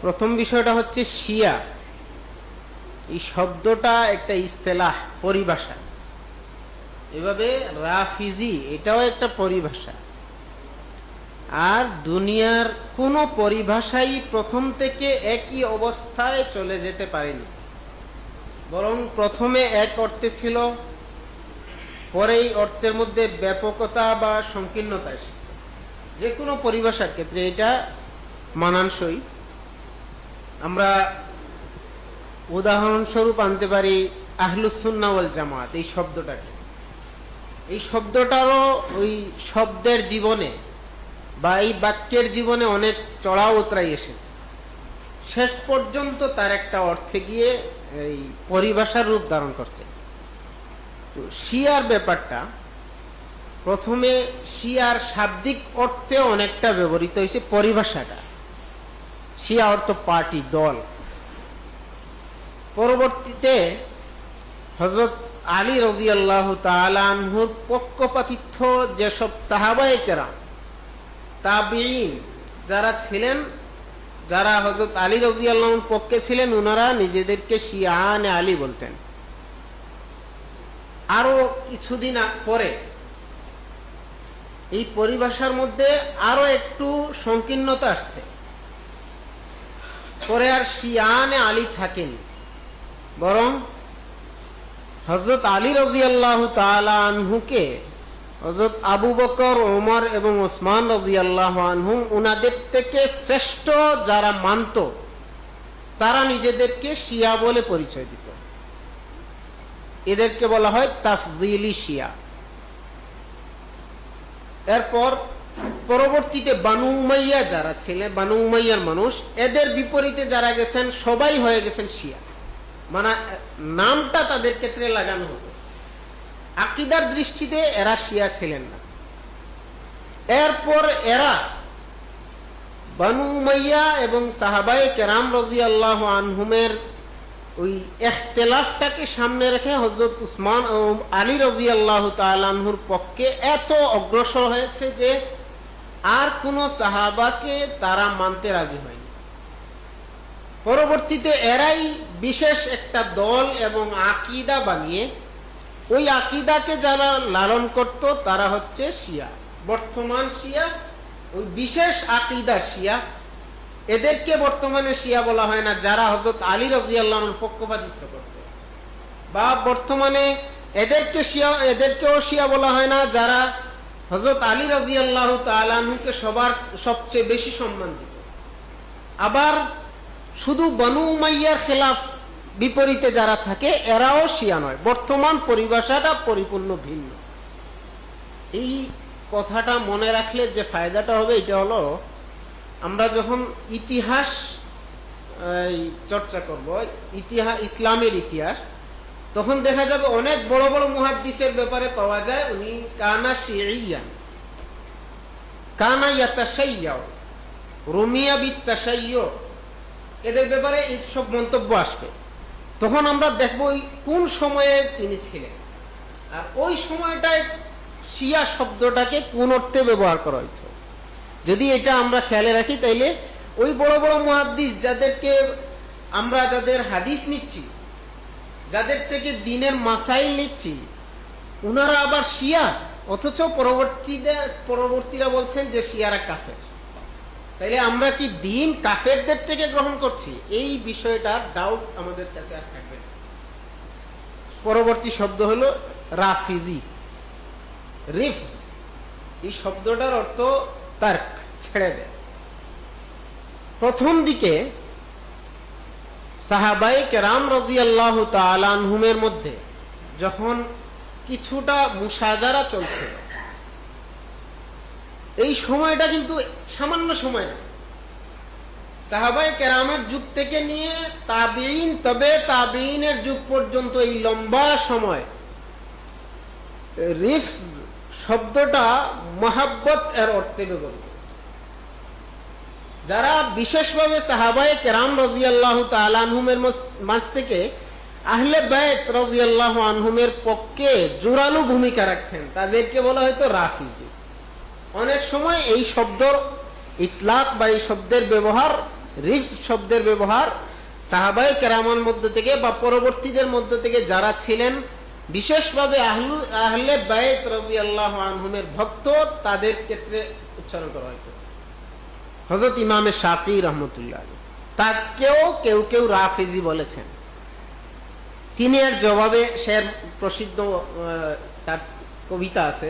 প্রথম বিষয়টা হচ্ছে শিয়া। এই শব্দটা একটা ইস্তেলাহ, পরিভাষা। এভাবে রাফিজি এটাও একটা পরিভাষা। আর দুনিয়ার কোনো পরিভাষাই প্রথম থেকে একই অবস্থায় চলে যেতে পারেনি, বরং প্রথমে এক অর্থে ছিল, পরে এই অর্থের মধ্যে ব্যাপকতা বা সংকীর্ণতা এসেছে। যে কোনো পরিভাষার ক্ষেত্রে এটা মানানসই। আমরা উদাহরণস্বরূপ আনতে পারি আহলুস সুন্নাহ ওয়াল জামাত, এই শব্দটাকে। এই শব্দটারও ওই শব্দের জীবনে বা এই বাক্যের জীবনে অনেক চড়াও উতরাই এসেছে, শেষ পর্যন্ত তার একটা অর্থে গিয়ে এই পরিভাষার রূপ ধারণ করছে। তো শিয়ার ব্যাপারটা প্রথমে শিয়ার শাব্দিক অর্থে অনেকটা ব্যবহৃত হয়েছে। পরিভাষাটা শিয়া অর্থ পার্টি, দল। পরবর্তীতে হযরত আলী রাদিয়াল্লাহু তাআলা আনহুর পক্ষপাতিত্ব যেসব সাহাবায়ে কেরাম, তাবিঈন যারা ছিলেন, যারা হযরত আলী রাদিয়াল্লাহু আনহুর পক্ষে ছিলেন, ওনারা নিজেদেরকে শিয়ানে আলী বলতেন। আরো কিছুদিন পরে এই পরিভাষার মধ্যে আরো একটু সংকীর্ণতা আসছে। পরে আর শিয়ানে আলী থাকেনি, বরং হযরত আলী রাদিয়াল্লাহু তাআলা আনহুকে হযরত আবু বকর, ওমর এবং ওসমান রাদিয়াল্লাহু আনহুম উনাদের থেকে শ্রেষ্ঠ যারা মানত, তারা নিজেদেরকে শিয়া বলে পরিচয় দিত। এদেরকে বলা হয় তাফজিলি শিয়া। এরপর পরবর্তীতে বানু উমাইয়া যারা ছিলেন, বানু উমাইয়ার মানুষ, এদের বিপরীতে যারা গেছেন সবাই হয়ে গেছেন শিয়া। মানে নামটা তাদের ক্ষেত্রে লাগানো হতো, আকীদার দৃষ্টিতে এরা শিয়া ছিলেন না। এরপর এরা বানু উমাইয়া এবং সাহাবায়ে কেরাম রাদিয়াল্লাহু আনহুমের ওই ইখতিলাফটাকে সামনে রেখে হযরত উসমান ও আলী রাদিয়াল্লাহু তাআলা আনহুর পক্ষে এত অগ্রসর হয়েছে যে আর কোন সাহাবাকে তারা মানতে রাজি হয়নি। পরবর্তীতে এরাই বিশেষ একটা দল এবং আকীদা বানিয়ে ওই আকীদাকে যারা লালন করত তারা হচ্ছে শিয়া। বর্তমান শিয়া, ওই বিশেষ আকীদা শিয়া। এদেরকে বর্তমানে শিয়া বলা হয় না যারা হযরত আলী রাদিয়াল্লাহু আনহুর পক্ষপাতিত্ব করত, বা বর্তমানে এদেরকেও শিয়া বলা হয় না যারা হযরত আলী রাদিয়াল্লাহু তাআলা আনহুকে সবচেয়ে বেশি সম্মান দিত। আবার শুধু বনু উমাইয়ার খেলাফ বিপরীতে যারা থাকে এরাও শিয়া নয়। বর্তমান পরিভাষাটা পরিপূর্ণ ভিন্ন। এই কথাটা মনে রাখলে যে ফায়দাটা হবে এটা হলো, আমরা যখন ইতিহাস চর্চা করব, ইসলামের ইতিহাস, তখন দেখা যাবে অনেক বড় বড় মুহাদ্দিসের ব্যাপারে পাওয়া যায় উনি কানা শিইয়ান, কানা ইয়াতাশাইয়্যা, রুমিয়া বিত্তাশাইয়্য, এদের ব্যাপারে এই সব মন্তব্য আসবে। তখন আমরা দেখব কোন সময়ে তিনি ছিলেন, আর ওই সময়টায় শিয়া শব্দটাকে কোন অর্থে ব্যবহার করা হয়েছে। যদি এটা আমরা খেয়ালে রাখি তাইলে ওই বড় বড় মুহাদ্দিস যাদেরকে আমরা, যাদের হাদিস নিচ্ছি, যাদের থেকে দিনের মাসাইল নিচ্ছি, উনারা আবার শিয়া, অথচ পরবর্তীরা বলছেন যে শিয়ারা কাফের। তাইলে আমরা কি দিন কাফেরদের থেকে গ্রহণ করছি? এই বিষয়টা ডাউট আমাদের কাছে আর থাকবে না। পরবর্তী শব্দ হলো রাফিজি, রিফজ। এই শব্দটার অর্থ তার্ক, ছেড়ে দেয়। প্রথম দিকে সাহাবায়ে কেরাম রাদিয়াল্লাহু তাআলা আনহুমের মধ্যে যখন কিছুটা মুশাজারা চলছিল, এই সময়টা কিন্তু সামান্য সময় না। সাহাবায়ে কেরামের যুগ থেকে নিয়ে তাবিঈন, তবে তাবিঈনের যুগ পর্যন্ত এই লম্বা সময় রিফজ শব্দটা মহাব্বত এর অর্থে ব্যবহৃত। যারা বিশেষভাবে সাহাবায়ে কেরাম রাদিয়াল্লাহু তাআলা আনহুমের মাঝ থেকে আহলে বাইত রাদিয়াল্লাহু আনহুমের পক্ষে জোরালো ভূমিকা রাখতেন, তাদেরকে বলা হয়তো রাফিজি। অনেক সময় এই শব্দর ইতলাক বা এই শব্দের ব্যবহার রিফ শব্দের ব্যবহার সাহাবায়ে কেরামের মধ্যে থেকে বা পরবর্তীদের মধ্যে থেকে যারা ছিলেন বিশেষভাবে আহলে বাইত রাদিয়াল্লাহু আনহুমের ভক্ত, তাদের ক্ষেত্রে উচ্চারণ করা হয়তো। হযরত ইমামে শাফিঈ রাহমাতুল্লাহ আলাইহি তাকেও কেউ কেউ রাফিজি বলেছেন। তিনি এর জবাবে শের প্রসিদ্ধ তার কবিতা আছে,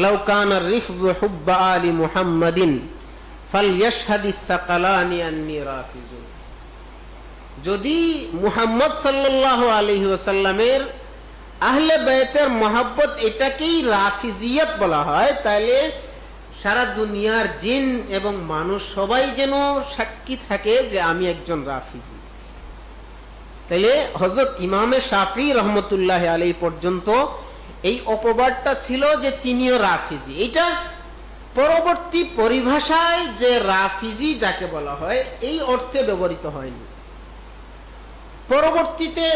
লাউ কানা রিফযু হুব্বা আলি মুহাম্মাদিন ফালইয়াশহাদিস সাকালানি আন্নী রাফিজুন। যদি মুহাম্মদ সাল্লাল্লাহু আলাইহি ওয়াসাল্লামের আহলে বাইতের মহব্বত এটাকেই রাফিজিয়ত বলা হয়, তাহলে সারা দুনিয়ার জিন এবং মানুষ সবাই যেন সাক্ষী থাকে যে আমি একজন রাফিজি। তাহলে হযরত ইমামে শাফিঈ রহমতুল্লাহ আলাইহি পর্যন্ত এই অপবাদটা ছিল যে তিনিও রাফিজি। এটা পরবর্তী পরিভাষায় যে রাফিজি যাকে বলা হয় এই অর্থে ব্যবহৃত হয়নি। পরবর্তীতে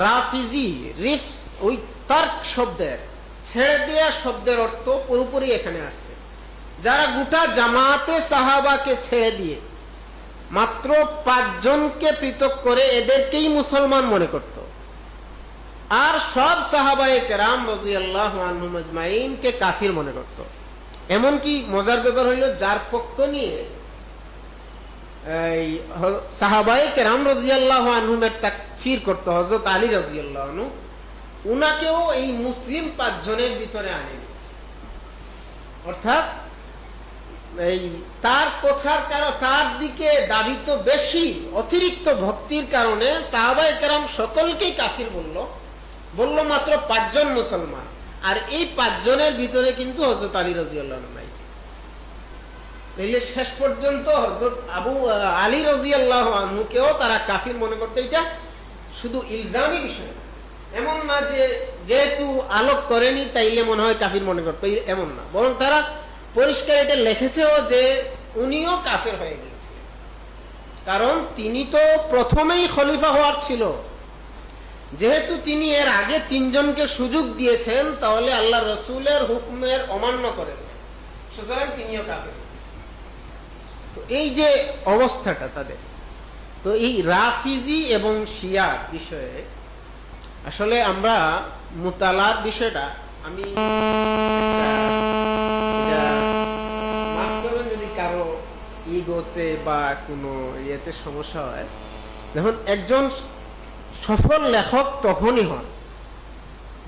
রাফিজি রিফস ওই তার্ক শব্দের, ছেড়ে দেয়া শব্দের অর্থ পুরোপুরি এখানে আসছে। যারা গোটা জামাতে সাহাবাকে ছেড়ে দিয়ে মাত্র 5 জনকে পৃথক করে এদেরকেই মুসলমান মনে করত, আর সব সাহাবায়ে কেরাম রাদিয়াল্লাহু আনহুম আজমাইনকে কাফির মনে করত। এমনকি মজার ব্যাপার হইল, যার পক্ষ নিয়ে এই সাহাবায়ে কেরাম রাদিয়াল্লাহু আনহুমের তাকফির করত হযরত আলী রাদিয়াল্লাহু আনহু, উনাকেও এই মুসলিম 5 জনের ভিতরে আনেনি। অর্থাৎ এই তার কথার কারণে, তার দিকে দাবিত বেশি অতিরিক্ত ভক্তির কারণে সাহাবায়ে কেরাম সকলকেই কাফির বলল মাত্র 5 জন মুসলমান, আর এই 5 জনের ভিতরে কিন্তু হযরত আলী রাদিয়াল্লাহু আনহু নাই। তাইলে শেষ পর্যন্ত হযরত আবু আলী রাদিয়াল্লাহু আনহুকেও তারা কাফির মনে করতে। এটা শুধু ইলজামি বিষয়, এমন না যে যেহেতু আলোক করেনি তাইলে মনে হয় কাফির মনে করতো, এমন না। বরং তারা পরিষ্কার এটা লিখেছেও যে উনিও কাফের হয়ে গিয়েছিলেন, কারণ তিনি তো প্রথমেই খলিফা হওয়ার ছিল। যেহেতু তিনি এর আগে 3 জনকে সুযোগ দিয়েছেন, তাহলে আল্লাহ রসুলের হুকুমের অমান্য করেছেন, সুতরাং তিনিও কাফের। তো এই যে অবস্থাটা তাদের, তো এই রাফিজি এবং শিয়া বিষয়ে আসলে আমরা মুতালার বিষয়টা, আমি মাফ করবেন যদি কারো ইগোতে বা কোনো ইয়েতে সমস্যা হয়। দেখুন, একজন সফল লেখক তখনই হন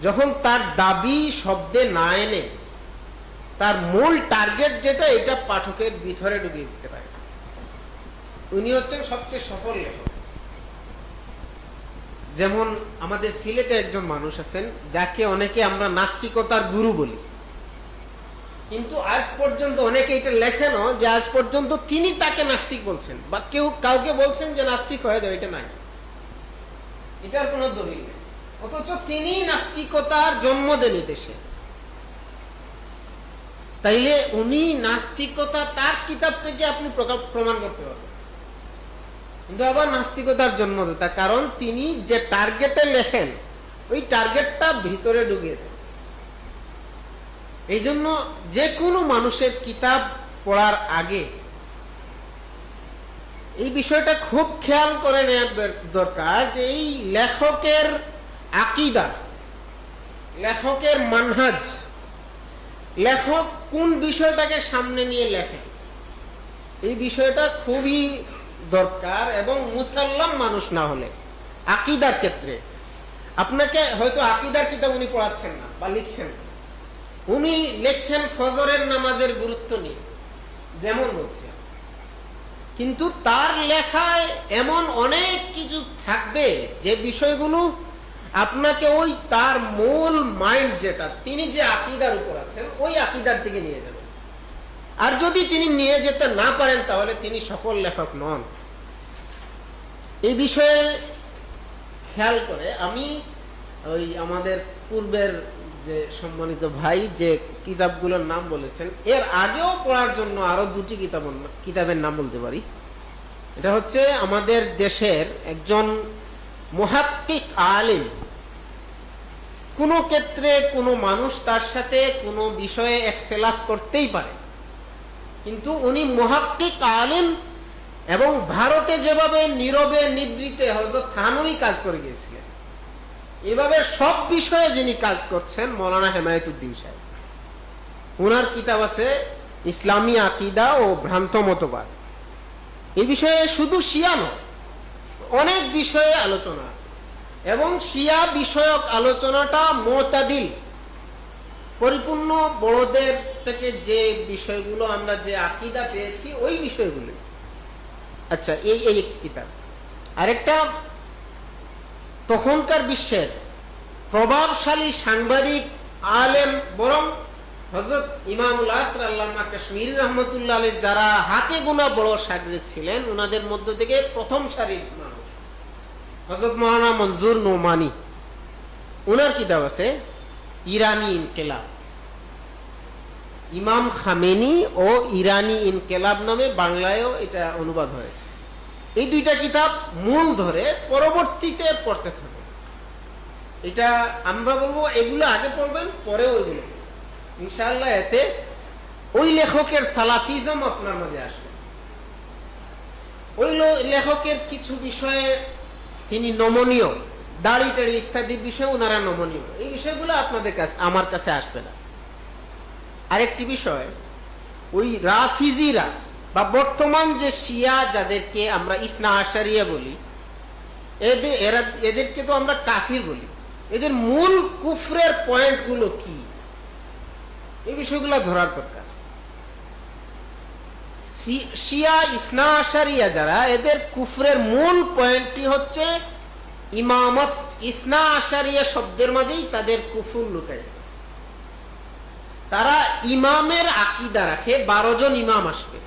যখন তার দাবি শব্দে না এনে তার মূল টার্গেট যেটা, এটা পাঠকের ভিতরে ঢুকিয়ে দিতে পারে। উনি হচ্ছেন সবচেয়ে সফল লেখক। যেমন আমাদের সিলেটে একজন মানুষ আছেন যাকে অনেকে আমরা নাস্তিকতার গুরু বলি, কিন্তু আজ পর্যন্ত অনেকে এটা লেখেন যে আজ পর্যন্ত তিনি তাকে নাস্তিক বলছেন বা কেউ কাউকে বলছেন যে নাস্তিক হয়ে যাবে, এটা নাই, এটার কোনো দলিল নেই। অথচ তিনি নাস্তিকতার জন্ম দেন দেশে। তাইলে উনি নাস্তিকতা তার কিতাব থেকে আপনি প্রমাণ করতে পারবেন, কিন্তু আবার নাস্তিকতার জন্মদাতা, কারণ তিনি যে টার্গেটে লেখেন ওই টার্গেটটা ভিতরে ঢুকিয়ে দেন। এই জন্য যে কোনো মানুষের কিতাব পড়ার আগে এই বিষয়টা খুব খেয়াল করে নেওয়ার দরকার যে এই লেখকের আকীদা, লেখকের মানহাজ, লেখক কোন বিষয়টাকে সামনে নিয়ে লেখেন, এই বিষয়টা খুবই দরকার। এবং মুসাল্লাম মানুষ না হলে আকীদার ক্ষেত্রে, আপনাকে হয়তো আকীদার কিতাব উনি পড়াচ্ছেন না বা লিখছেন না, উনি লিখছেন ফজরের নামাজের গুরুত্ব নিয়ে, যেমন বলছে, কিন্তু তার লেখায় এমন অনেক কিছু থাকবে যে বিষয়গুলো আপনাকে ওই তার মূল মাইন্ড যেটা, তিনি যে আকীদার উপর আছেন ওই আকীদার দিকে নিয়ে যাবে। আর যদি তিনি নিয়ে যেতে না পারেন তাহলে তিনি সফল লেখক নন। এই বিষয়ে খেয়াল করে আমি ওই আমাদের পূর্বের যে সম্মানিত ভাই যে কিতাবগুলোর নাম বলেছেন, এর আগেও পড়ার জন্য আরো 2টি কিতাবের নাম বলতে পারি। এটা হচ্ছে আমাদের দেশের একজন মুহাক্কিক আলিম। কোনো ক্ষেত্রে কোনো মানুষ তার সাথে কোনো বিষয়ে ইখতিলাফ করতেই পারে, কিন্তু উনি মুহাক্কিক আলিম এবং ভারতে যেভাবে নীরবে নিবৃত্তে হযরত থানভী কাজ করে গিয়েছিলেন, এভাবে সব বিষয়ে যিনি কাজ করছেন মৌলানা হেমায়েতুদ্দিন সাহেব। ওনার কিতাব আছে ইসলামী আকীদা ও ভ্রান্ত মতবাদ। এই বিষয়ে শুধু শিয়া নয়, অনেক বিষয়ে আলোচনা আছে, এবং শিয়া বিষয়ক আলোচনাটা মুতাদিল, পরিপূর্ণ বড়দের থেকে যে বিষয়গুলো আমরা যে আকীদা পেয়েছি ওই বিষয়গুলো। আচ্ছা, এই কিতাব। আরেকটা, তখনকার বিশ্বের প্রভাবশালী সাংবাদিক আলেম, বরং হযরত ইমামুল আসর আল্লামা কাশ্মীরি রহমতুল্লাহ আলাইহির যারা হাতে গোনা বড় শাগির্দ ছিলেন, ওনাদের মধ্য থেকে প্রথম সারির মানুষ হযরত মাওলানা মনজুর নোমানী। ওনার কিতাব আছে ইরানি ইনকিলাব, ইমাম খামেনি ও ইরানি ইনকিলাব নামে বাংলায়ও এটা অনুবাদ হয়েছে। এই দুইটা কিতাব মূল ধরে পরবর্তীতে পড়তে থাকবে। এটা আমরা বলবো এগুলো আগে পড়বেন, পরে ওইগুলো ইনশাআল্লাহ। এতে ওই লেখকের সালাফিজম আপনার মাঝে আসবে। ওই লেখকের কিছু বিষয়ে তিনি নমনীয়, দাড়ি টাড়ি ইত্যাদি বিষয়ে ওনারা নমনীয়। এই বিষয়গুলো আপনাদের কাছে, আমার কাছে আসবে না। আরেকটি বিষয়, ওই রাফিজিরা বা বর্তমান যে শিয়া যাদেরকে আমরা ইসনা আশারিয়া বলি, এদেরকে তো আমরা কাফির বলি। এদের মূল কুফরের পয়েন্টগুলো কি, এই বিষয়গুলো ধরার দরকার। শিয়া ইসনা আশারিয়া যারা, এদের কুফরের মূল পয়েন্টটি হচ্ছে ইমামত। ইসনা আশারিয়া শব্দের মাঝেই তাদের কুফর লুকায়িত। তারা ইমামের আকীদা রাখে, 12 জন ইমাম আসবে।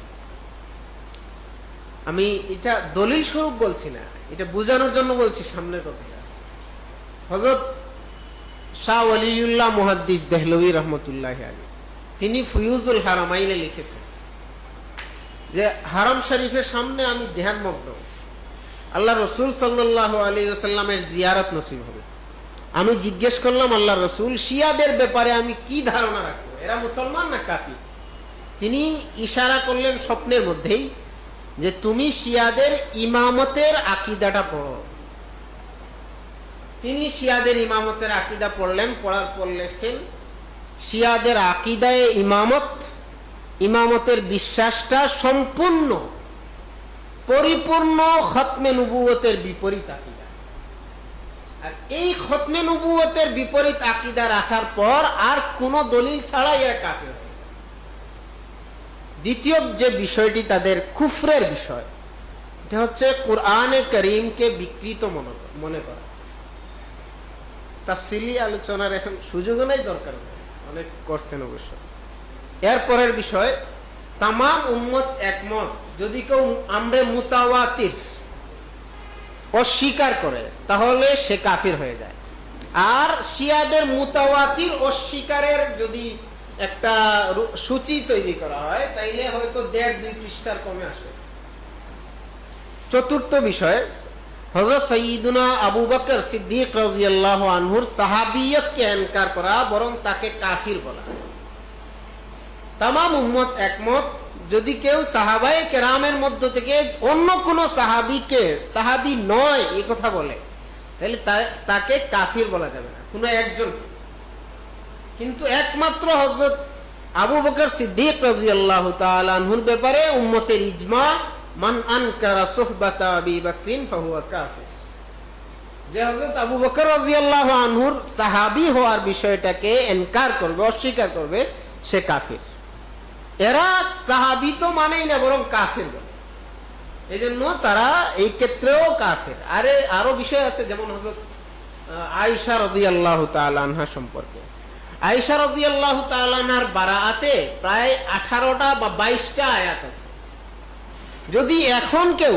আমি এটা দলিল স্বরূপ বলছি না, এটা বোঝানোর জন্য বলছি সামনের কথাটা। হযরত শাহ ওয়ালিউল্লাহ মুহাদ্দিস দেহলভী রহমতুল্লাহি আলাইহি তিনি ফুয়ুজুল হারামাইনে লিখেছেন যে হারাম শরীফের সামনে আমি ধ্যানমগ্ন, আল্লাহ রসুল সাল্লাল্লাহু আলাইহি ওয়াসাল্লামের জিয়ারত নসিব হবে। আমি জিজ্ঞেস করলাম, আল্লাহ রসুল, শিয়াদের ব্যাপারে আমি কি ধারণা রাখবো, এরা মুসলমান না কাফির? তিনি ইশারা করলেন স্বপ্নের মধ্যেই যে তুমি শিয়াদের ইমামতের আকীদাটা পড়ো। তিনি শিয়াদের ইমামতের আকীদা পড়লেন, পড়ার পর লেখছেন শিয়াদের আকীদায়ে ইমামতের বিশ্বাসটা সম্পূর্ণ পরিপূর্ণ খতমে নবুয়তের বিপরীত আকীদা। আর এই খতমে নবুয়তের বিপরীত আকীদা রাখার পর আর কোন দলিল ছাড়াই এরা কাফির হয়। দ্বিতীয় যে বিষয়টি তাদের কুফরের বিষয়, এটা হচ্ছে কুরআনে কারীমকে বিকৃত মনে করা। তাফসিলি আলোচনার এখন সুযোগ নাই, দরকার অনেক করছেন অবশ্য। এরপরের বিষয়, তামাম উম্মত একমত। যদি কেউ আমরে মুতাওয়াতির অস্বীকার করে তাহলে সে কাফির হয়ে যায়। আর শিয়াদের মুতাওয়াতির অস্বীকারের যদি একটা সূচি তৈরি করা হয় তাইলে হয়তো 1.5-2 পৃষ্ঠার কমে আসবে। চতুর্থ বিষয়, হযরত সাইয়্যিদুনা আবু বকর সিদ্দিক রাদিয়াল্লাহু আনহুর সাহাবিয়তকে ইনকার করা, বরং তাকে কাফির বলা। তামাম উম্মত একমত, যদি কেউ সাহাবায়ে কেরামের মধ্য থেকে অন্য কোন সাহাবীকে সাহাবী নয় এই কথা বলে তাহলে তাকে কাফির বলা যাবে না, কোন একজন। কিন্তু একমাত্র হযরত আবু বকর সিদ্দিক রাদিয়াল্লাহু তাআলা আনহুর ব্যাপারে উম্মতের ইজমা, মান আনকারা সুহবাতা আবি বকরিন ফাহুয়া কাফির। যে হযরত আবু বকর রাদিয়াল্লাহু আনহুর সাহাবী হওয়ার বিষয়টাকে ইনকার করবে, অস্বীকার করবে, সে কাফির। এরা সাহাবী তো মানেই না, বরং কাফির বলে। এই জন্য তারা এই ক্ষেত্রেও কাফির। আরো বিষয় আছে, যেমন হযরত আয়েশা রাদিয়াল্লাহু তাআলা আনহা সম্পর্কে। আয়েশা রাদিয়াল্লাহু তাআলা আনহার বারাআতে প্রায় 18টা বা 22টা আয়াত আছে। যদি এখন কেউ